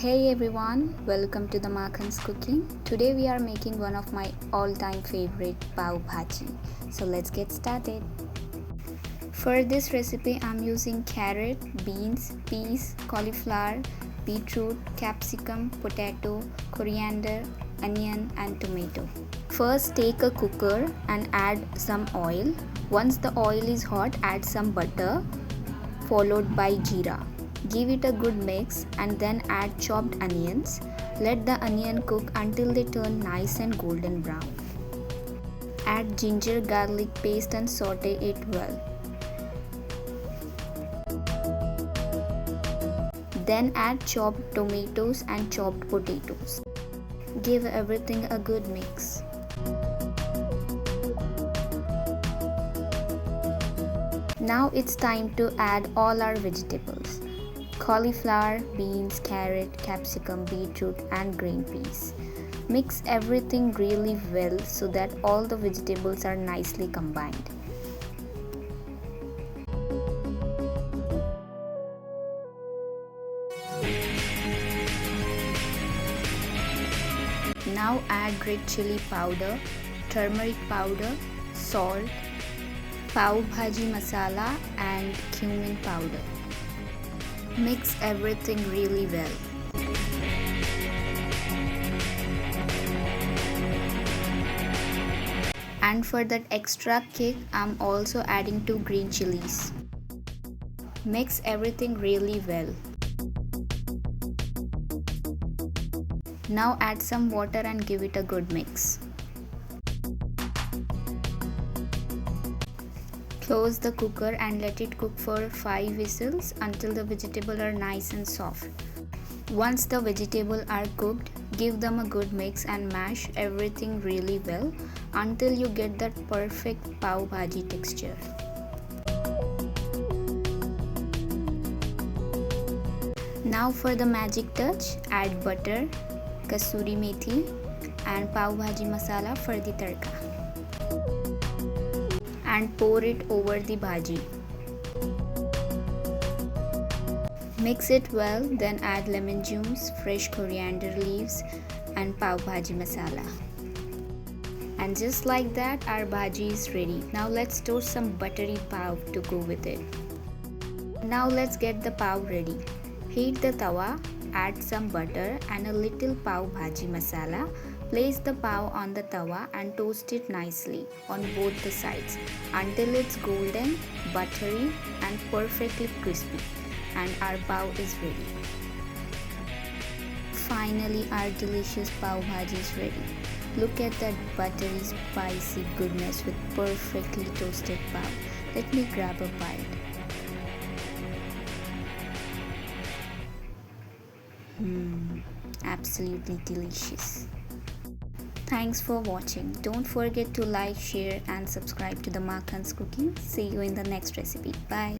Hey everyone, welcome to the MAKHAN'S cooking. Today we are making one of my all-time favorite Pav Bhaji. So let's get started. For this recipe I'm using carrot, beans, peas, cauliflower, beetroot, capsicum, potato, coriander, onion and tomato. First take a cooker and add some oil. Once the oil is hot, add some butter followed by jeera. Give it a good mix and then add chopped onions. Let the onion cook until they turn nice and golden brown. Add ginger garlic paste and saute it well. Then add chopped tomatoes and chopped potatoes. Give everything a good mix. Now it's time to add all our vegetables. Cauliflower, beans, carrot, capsicum, beetroot and green peas. Mix everything really well so that all the vegetables are nicely combined. Now add red chili powder, turmeric powder, salt, Pav Bhaji masala and cumin powder. Mix everything really well. And for that extra kick, I'm also adding 2 green chilies. Mix everything really well. Now add some water and give it a good mix. Close the cooker and let it cook for 5 whistles until the vegetables are nice and soft. Once the vegetables are cooked, give them a good mix and mash everything really well until you get that perfect Pav Bhaji texture. Now for the magic touch, add butter, kasuri methi and Pav Bhaji masala for the tadka. And pour it over the bhaji. Mix it well, then add lemon juice, fresh coriander leaves and Pav Bhaji masala. And just like that, our bhaji is ready. Now let's toast some buttery pav to go with it. Now let's get the pav ready. Heat the tawa, add some butter and a little Pav Bhaji masala. Place the pav on the tawa and toast it nicely on both the sides until it's golden, buttery and perfectly crispy, and our pav is ready. Finally, our delicious Pav Bhaji is ready. Look at that buttery spicy goodness with perfectly toasted pav. Let me grab a bite. Absolutely delicious. Thanks for watching. Don't forget to like, share and subscribe to the MAKHAN'S cooking. See you in the next recipe. Bye.